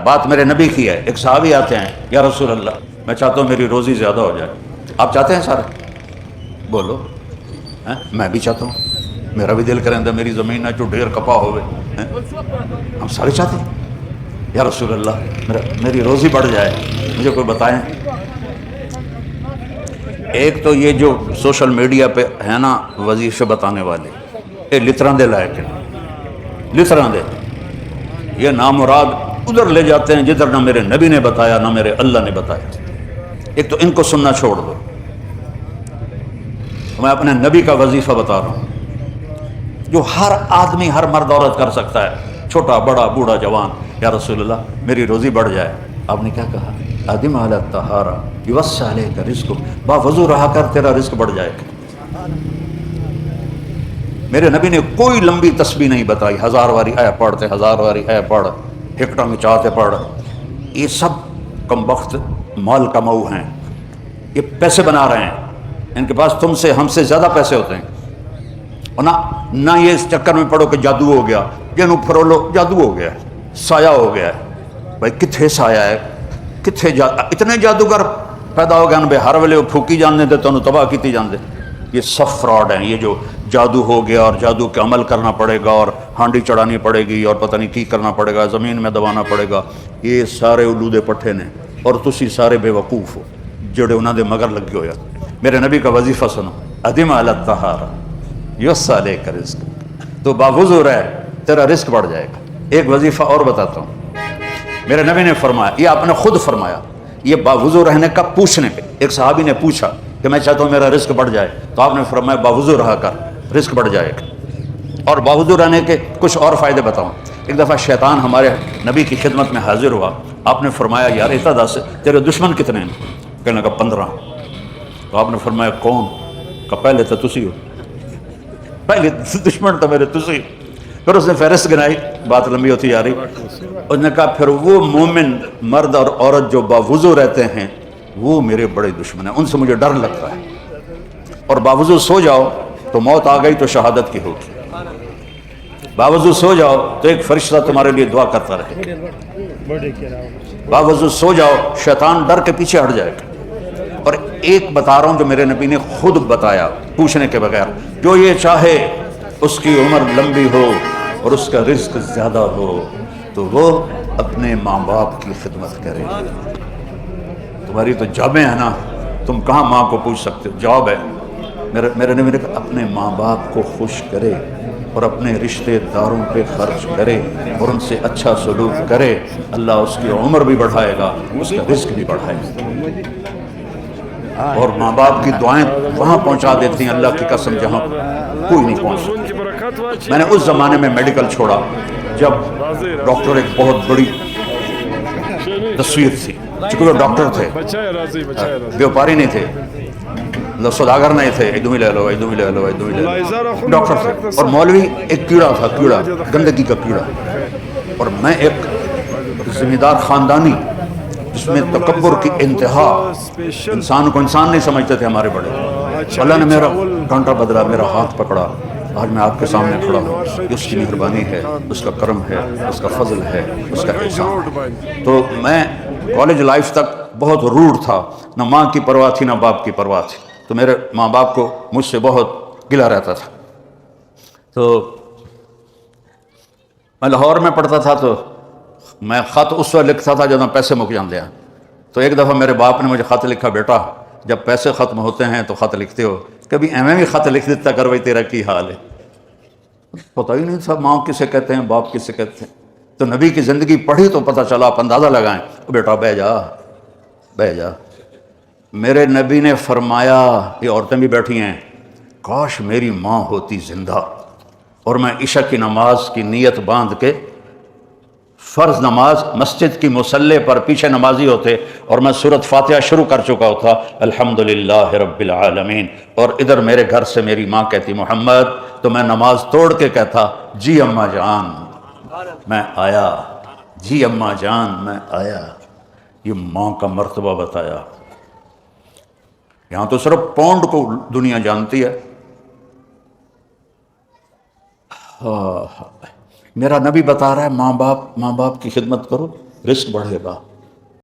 بات میرے نبی کی ہے. ایک صحابی آتے ہیں, یا رسول اللہ میں چاہتا ہوں میری روزی زیادہ ہو جائے. آپ چاہتے ہیں سارے؟ بولو. میں بھی چاہتا ہوں, میرا بھی دل کریں میری زمین ہے جو ڈھیر کپا ہوئے. ہم سارے چاہتے ہیں. یا رسول اللہ میری روزی بڑھ جائے, مجھے کوئی بتائیں. ایک تو یہ جو سوشل میڈیا پہ ہے نا وظیفے بتانے والے, یہ لطران دے لائق ہیں, لطران دے. یہ نامراد ادھر لے جاتے ہیں جدھر نہ میرے نبی نے بتایا نہ میرے اللہ نے بتایا. ایک تو ان کو سننا چھوڑ دو. میں اپنے نبی کا وظیفہ بتا رہا ہوں جو ہر آدمی, ہر مرد عورت کر سکتا ہے, چھوٹا بڑا بوڑھا جوان. یا رسول اللہ میری روزی بڑھ جائے. آپ نے کیا کہا؟ ادم علی الطہارہ یوسع علیک رزق, با وضو رہا کر تیرا رزق بڑھ جائے گا. میرے نبی نے کوئی لمبی تسبیح نہیں بتائی, 1000 واری اے پڑھتے, 1000 واری اے پڑھ, ہکٹا میں چاہتے پڑھ. یہ سب کم وقت مال کماؤ ہیں, یہ پیسے بنا رہے ہیں. ان کے پاس تم سے ہم سے زیادہ پیسے ہوتے ہیں. اور نہ یہ اس چکر میں پڑھو کہ جادو ہو گیا, جنوں پھرولو جادو ہو گیا, سایہ ہو گیا ہے. بھائی کتھے سایہ ہے, کتھے اتنے جادوگر پیدا ہو گئے بے ہر ویلے پھوکی جاندے تے تانوں تباہ کیتی جاندے. یہ سب فراڈ ہیں. یہ جو جادو ہو گیا اور جادو کے عمل کرنا پڑے گا اور ہانڈی چڑھانی پڑے گی اور پتہ نہیں کی کرنا پڑے گا, زمین میں دبانا پڑے گا, یہ سارے الودے پٹھے نے. اور تسی سارے بے وقوف ہو جڑے انہاں دے مگر لگے ہویا. میرے نبی کا وظیفہ سنو, ادم علی الطہارہ یوسع علیک رزق, تو باوضو رہ تیرا رزق بڑھ جائے گا. ایک وظیفہ اور بتاتا ہوں. میرے نبی نے فرمایا, یہ آپ نے خود فرمایا, یہ باوضو رہنے کا پوچھنے پہ. ایک صحابی نے پوچھا کہ میں چاہتا ہوں میرا رزق بڑھ جائے, تو آپ نے فرمایا باوضو رہا کر رزق بڑھ جائے گا. اور باوضو رہنے کے کچھ اور فائدے بتاؤں. ایک دفعہ شیطان ہمارے نبی کی خدمت میں حاضر ہوا. آپ نے فرمایا یار اتنا دس تیرے دشمن کتنے ہیں؟ کہنے لگا 15. تو آپ نے فرمایا کون؟ کہ پہلے تو تسی ہو, پہلے دشمن تو میرے تسی. پھر اس نے فہرست گنائی, بات لمبی ہوتی جا رہی. اس نے کہا پھر وہ مومن مرد اور عورت جو باوضو رہتے ہیں وہ میرے بڑے دشمن ہیں, ان سے مجھے ڈر لگتا ہے. اور باوضو سو جاؤ تو موت آ گئی تو شہادت کی ہوگی. باوضو سو جاؤ تو ایک فرشتہ تمہارے لیے دعا کرتا رہے. باوضو سو جاؤ شیطان ڈر کے پیچھے ہٹ جائے گا. اور ایک بتا رہا ہوں جو میرے نبی نے خود بتایا پوچھنے کے بغیر, جو یہ چاہے اس کی عمر لمبی ہو اور اس کا رزق زیادہ ہو تو وہ اپنے ماں باپ کی خدمت کرے. تمہاری تو جابیں ہیں نا, تم کہاں ماں کو پوچھ سکتے ہو, جاب ہے. میرے نبی نے کہا اپنے ماں باپ کو خوش کرے اور اپنے رشتہ داروں پہ خرچ کرے اور ان سے اچھا سلوک کرے. اللہ اس کی عمر بھی بڑھائے گا, اس کا رزق بھی بڑھائے گا. اور ماں باپ کی دعائیں وہاں پہنچا دیتی ہیں اللہ کی قسم جہاں کوئی نہیں پہنچ سکتا. میں نے اس زمانے میں میڈیکل چھوڑا جب ڈاکٹر ایک بہت بڑی تصویر تھی, چونکہ وہ ڈاکٹر تھے, بیوپاری نہیں تھے, سوداگر نہیں تھے, ادھومی لے لو ادھومی لے لو ادھومی لے لو, ڈاکٹر تھے. اور مولوی ایک کیڑا تھا, کیڑا گندگی کا کیڑا. اور میں ایک ذمہ دار خاندانی جس میں تکبر کی انتہا, انسان کو انسان نہیں سمجھتے تھے ہمارے بڑے. اللہ نے میرا کانٹا بدلا, میرا ہاتھ پکڑا, آج میں آپ کے سامنے کھڑا ہوں. یہ اس کی مہربانی ہے, اس کا کرم ہے, اس کا فضل ہے, اس کا احسان. تو میں کالج لائف تک بہت روڈ تھا, نہ ماں کی پرواہ تھی نہ باپ کی پرواہ تھی. تو میرے ماں باپ کو مجھ سے بہت گلہ رہتا تھا. تو میں لاہور میں پڑھتا تھا تو میں خط اس وقت لکھتا تھا جب پیسے مک جاندے ہیں. تو ایک دفعہ میرے باپ نے مجھے خط لکھا, بیٹا جب پیسے ختم ہوتے ہیں تو خط لکھتے ہو, کبھی ایویں بھی خط لکھ دیتا کر بھائی تیرا کی حال ہے. پتہ ہی نہیں تھا ماں کسے کہتے ہیں باپ کسے کہتے ہیں. تو نبی کی زندگی پڑھی تو پتہ چلا, آپ اندازہ لگائیں. بیٹا بہ جا بہ جا. میرے نبی نے فرمایا, یہ عورتیں بھی بیٹھی ہیں, کاش میری ماں ہوتی زندہ اور میں عشاء کی نماز کی نیت باندھ کے فرض نماز مسجد کی مصلی پر پیچھے نمازی ہوتے اور میں سورۃ فاتحہ شروع کر چکا ہوتا, الحمدللہ رب العالمین, اور ادھر میرے گھر سے میری ماں کہتی محمد, تو میں نماز توڑ کے کہتا جی اماں جان میں آیا, جی اماں جان میں آیا. یہ ماں کا مرتبہ بتایا. یہاں تو صرف پونڈ کو دنیا جانتی ہے. میرا نبی بتا رہا ہے ماں باپ کی خدمت کرو. رزق بڑھے گا.